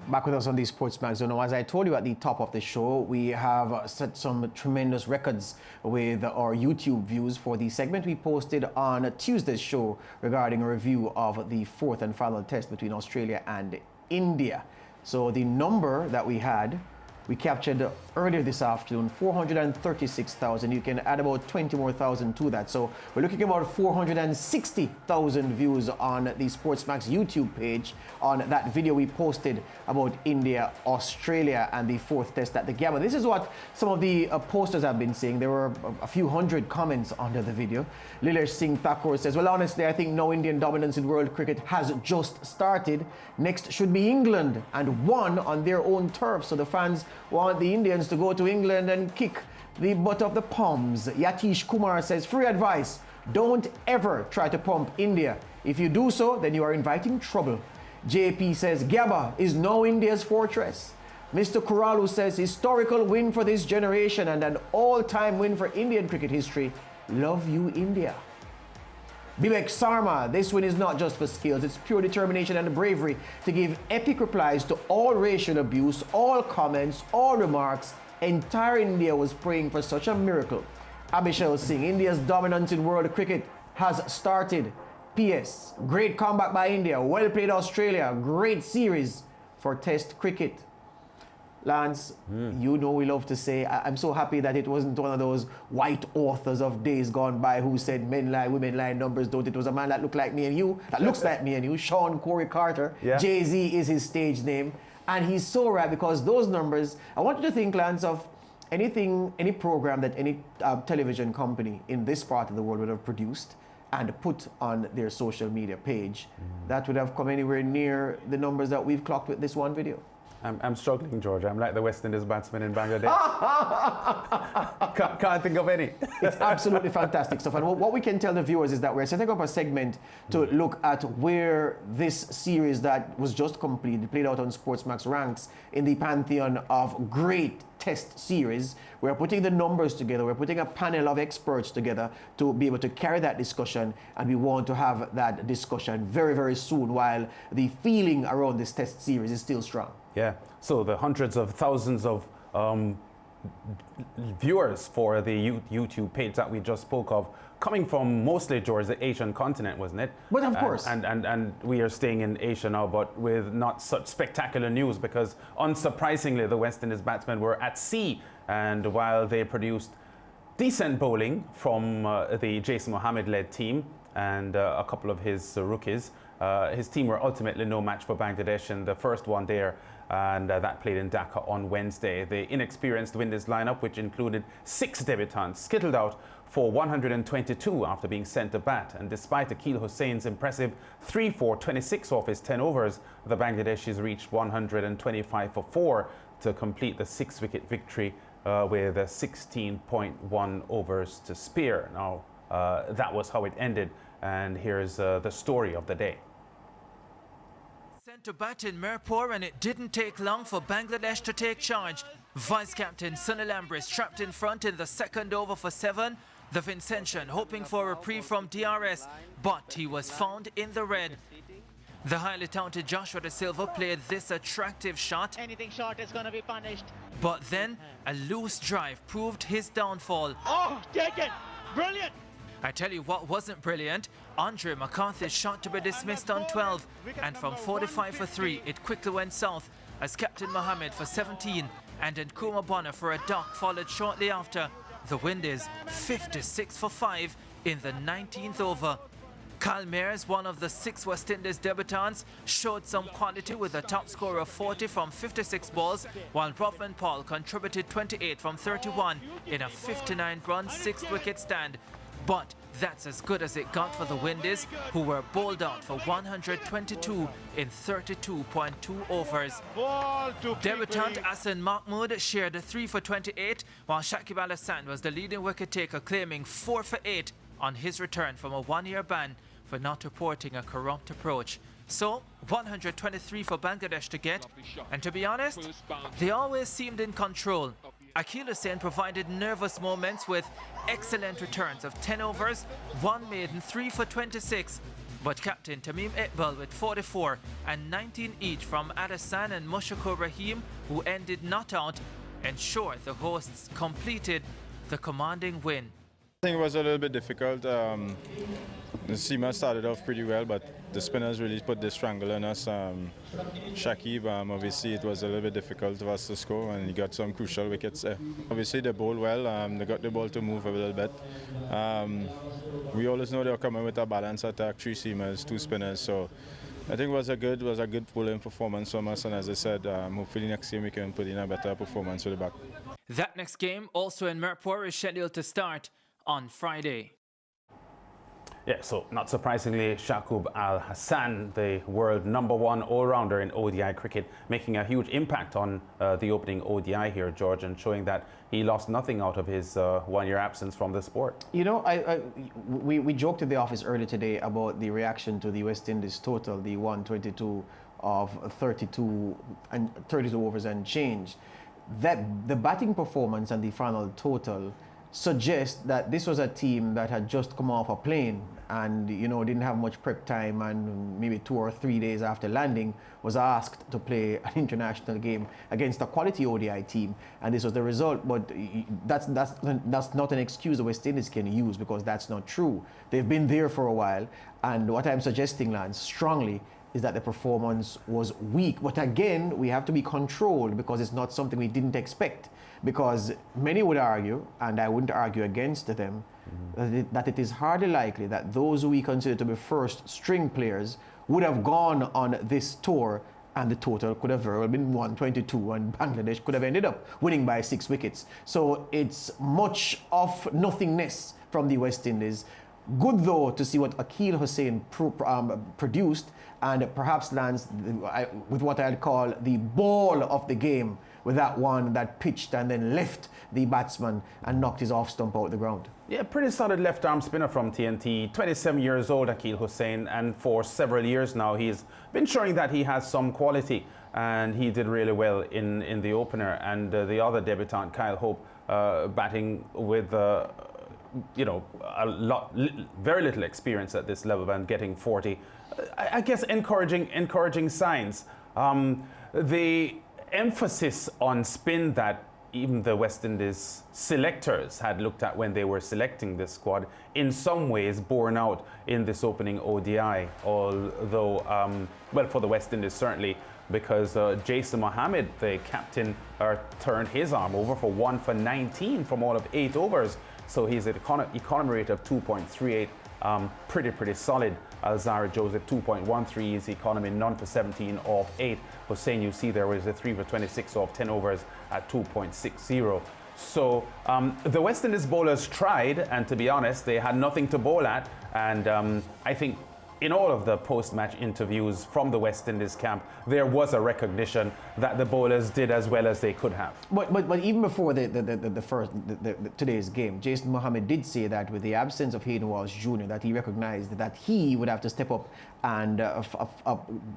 Back with us on the SportsMax Zone. Now, as I told you at the top of the show, we have set some tremendous records with our YouTube views for the segment we posted on Tuesday's show regarding a review of the fourth and final test between Australia and India. So the number that we captured earlier this afternoon, 436,000. You can add about 20 more thousand to that. So we're looking at about 460,000 views on the SportsMax YouTube page on that video we posted about India, Australia, and the fourth test at the Gabba. This is what some of the posters have been saying. There were a few hundred comments under the video. Lilesh Singh Thakur says, well, honestly, I think no Indian dominance in world cricket has just started. Next should be England, and won on their own turf. So the fans want the Indians to go to England and kick the butt of the Poms. Yatish Kumar says, free advice, don't ever try to pump India. If you do so, then you are inviting trouble. JP says, Gabba is now India's fortress. Mr. Kuralu says, historical win for this generation and an all-time win for Indian cricket history. Love you, India. Bibek Sarma, this win is not just for skills, it's pure determination and bravery to give epic replies to all racial abuse, all comments, all remarks. Entire India was praying for such a miracle. Abhishek Singh, India's dominance in world cricket has started. P.S. Great comeback by India. Well played Australia. Great series for Test cricket. Lance, you know we love to say, I'm so happy that it wasn't one of those white authors of days gone by who said men lie, women lie, numbers don't. It was a man that looked like me and you, that looks like me and you, Sean Corey Carter. Yeah. Jay-Z is his stage name. And he's so right because those numbers, I want you to think, Lance, of any program that any television company in this part of the world would have produced and put on their social media page, that would have come anywhere near the numbers that we've clocked with this one video. I'm struggling, George. I'm like the West Indies batsman in Bangladesh. can't think of any. It's absolutely fantastic stuff. And what we can tell the viewers is that we're setting up a segment to look at where this series that was just completed, played out on SportsMax, ranks in the pantheon of great test series. We're putting the numbers together. We're putting a panel of experts together to be able to carry that discussion. And we want to have that discussion very, very soon while the feeling around this test series is still strong. Yeah, so the hundreds of thousands of viewers for the YouTube page that we just spoke of, coming from mostly, George, the Asian continent, wasn't it? But of course. And we are staying in Asia now, but with not such spectacular news because, unsurprisingly, the West Indies batsmen were at sea. And while they produced decent bowling from the Jason Mohammed-led team and a couple of his rookies, his team were ultimately no match for Bangladesh in the first one there, and that played in Dhaka on Wednesday. The Inexperienced Win lineup, which included 6 debutants, skittled out for 122 after being sent to bat. And despite Akil Hussein's impressive 3 for 26 off his 10 overs, the Bangladeshis reached 125 for 4 to complete the 6-wicket victory with 16.1 overs to spare. Now, that was how it ended, and here's the story of the day. Sent to bat in Mirpur, and it didn't take long for Bangladesh to take charge. Vice-captain Sunil Ambris trapped in front in the second over for 7. The Vincentian hoping for a reprieve from DRS, but he was found in the red. The highly talented Joshua De Silva played this attractive shot. Anything short is going to be punished. But then a loose drive proved his downfall. Oh, take it! Brilliant! I tell you what wasn't brilliant. Andre McCarthy's shot to be dismissed on 12, and from 45 for 3 it quickly went south as Captain Mohammed for 17 and Nkrumah Bonner for a duck followed shortly after. The Windies 56 for 5 in the 19th over. Kyle Mayers, one of the 6 West Indies debutants, showed some quality with a top score of 40 from 56 balls, while Rovman Paul contributed 28 from 31 in a 59-run 6th-wicket stand. But that's as good as it got for the Windies, who were bowled out for 122 in 32.2 overs. Debutant Hassan Mahmood shared a 3 for 28, while Shakib Al Hasan was the leading wicket taker, claiming 4 for 8 on his return from a 1-year ban for not reporting a corrupt approach. So, 123 for Bangladesh to get, and to be honest, they always seemed in control. Akil Hussain provided nervous moments with excellent returns of 10 overs, 1 maiden, 3 for 26. But captain Tamim Iqbal with 44 and 19 each from Adasan and Mushako Rahim, who ended not out, ensured the hosts completed the commanding win. I think it was a little bit difficult. The seamer started off pretty well, but the spinners really put the strangle on us. Shakib, obviously it was a little bit difficult for us to score, and he got some crucial wickets there. Obviously they bowled well, they got the ball to move a little bit. We always know they're coming with a balanced attack, 3 seamers, 2 spinners, so I think it was a good bowling performance from us, and as I said, hopefully next game we can put in a better performance with the back. That next game, also in Mirpur, is scheduled to start on Friday. Yeah, so not surprisingly, Shakib Al Hassan, the world #1 all-rounder in ODI cricket, making a huge impact on the opening ODI here, George, and showing that he lost nothing out of his 1-year absence from the sport. You know, we joked in the office earlier today about the reaction to the West Indies total, the 122 of 32 overs and change. That the batting performance and the final total suggest that this was a team that had just come off a plane and, you know, didn't have much prep time, and maybe 2 or 3 days after landing was asked to play an international game against a quality ODI team, and this was the result. But that's not an excuse the West Indies can use, because that's not true. They've been there for a while, and what I'm suggesting, Lance, strongly, is that the performance was weak. But again, we have to be controlled, because it's not something we didn't expect. Because many would argue, and I wouldn't argue against them, that it is hardly likely that those who we consider to be first string players would have gone on this tour, and the total could have very well been 122, and Bangladesh could have ended up winning by 6 wickets. So it's much of nothingness from the West Indies. Good though to see what Akeal Hussain produced, and perhaps Lance, with what I'd call the ball of the game, with that one that pitched and then left the batsman and knocked his off stump out the ground. Yeah, pretty solid left-arm spinner from TNT. 27 years old, Akeal Hussain, and for several years now he's been showing that he has some quality, and he did really well in the opener. And the other debutant, Kyle Hope, batting with you know, very little experience at this level, and getting 40. I guess encouraging signs. The emphasis on spin that even the West Indies selectors had looked at when they were selecting this squad, in some ways borne out in this opening ODI, although, well, for the West Indies certainly, because Jason Mohammed, the captain, turned his arm over for 1 for 19 from all of 8 overs. So he's at economy rate of 2.38, pretty solid. Alzara Joseph 2.13 is economy, none for 17 off 8. Hussain, you see there was a 3 for 26 off 10 overs at 2.60. So the West Indies bowlers tried, and to be honest, they had nothing to bowl at. And I think in all of the post-match interviews from the West Indies camp, there was a recognition that the bowlers did as well as they could have. But even before today's game, Jason Mohammed did say that with the absence of Hayden Walsh Jr., that he recognized that he would have to step up and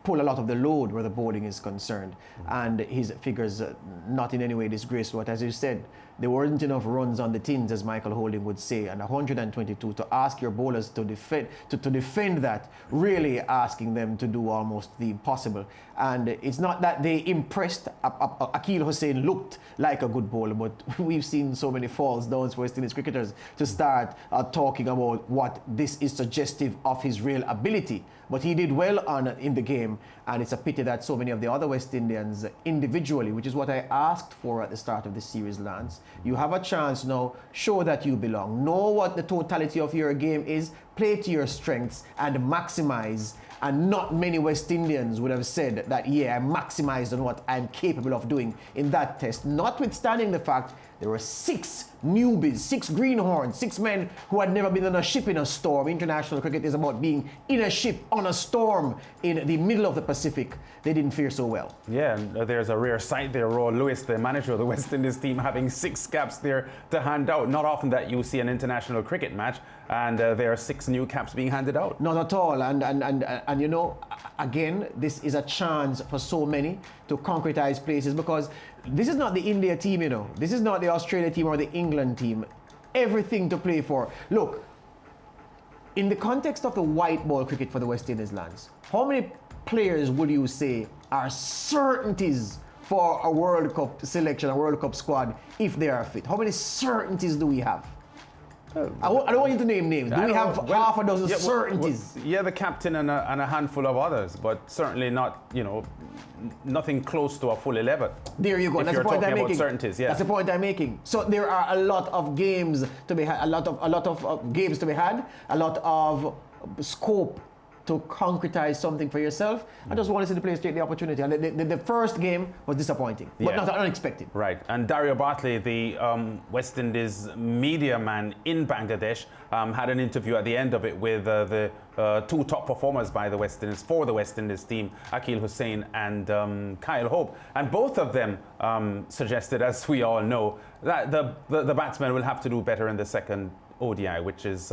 pull a lot of the load where the bowling is concerned. And his figures not in any way disgraceful. But as you said, there weren't enough runs on the tins, as Michael Holding would say, and 122 to ask your bowlers to defend that, really asking them to do almost the impossible. And it's not that they impressed. Akeal Hussain looked like a good bowler, but we've seen so many falls down for West Indies cricketers to start talking about what this is suggestive of his real ability. But he did well in the game, and it's a pity that so many of the other West Indians individually, which is what I asked for at the start of this series, Lance, you have a chance now, show that you belong, know what the totality of your game is, play to your strengths and maximize. And not many West Indians would have said that, yeah, I maximized on what I'm capable of doing in that test, notwithstanding the fact there were 6 newbies, 6 greenhorns, 6 men who had never been on a ship in a storm. International cricket is about being in a ship on a storm in the middle of the Pacific. They didn't fare so well. Yeah, and there's a rare sight there. Roy Lewis, the manager of the West Indies team, having 6 caps there to hand out. Not often that you see an international cricket match, and there are 6 new caps being handed out. Not at all. And you know, again, this is a chance for so many to concretize places, because this is not the India team, you know. This is not the Australia team or the England team. Everything to play for. Look, In the context of the white ball cricket for the West Indies, Lance, how many players would you say are certainties for a World Cup selection, a World Cup squad, if they are fit? How many certainties do we have? I don't want you to name names. Do we have half a dozen certainties? The captain and a handful of others, but certainly not, nothing close to a full 11. There you go. If That's you're the point talking I'm about making. certainties, yeah. That's the point I'm making. So there are a lot of games to be had, a lot of games to be had, a lot of scope to concretize something for yourself. I just want to see the players take the opportunity. And the first game was disappointing, but not unexpected. Right. And Dario Bartley, the West Indies media man in Bangladesh, had an interview at the end of it with the two top performers for the West Indies team, Akil Hussain and Kyle Hope. And both of them suggested, as we all know, that the batsmen will have to do better in the second ODI, which is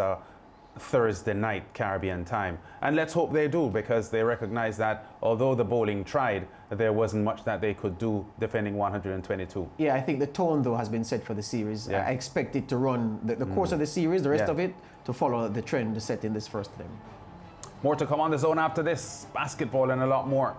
Thursday night Caribbean time. And let's hope they do, because they recognize that although the bowling tried, there wasn't much that they could do defending 122. Yeah, I think the tone, though, has been set for the series. I expect it to run the course of the series, the rest of it, to follow the trend set in this first game. More to come on the Zone after this. Basketball and a lot more.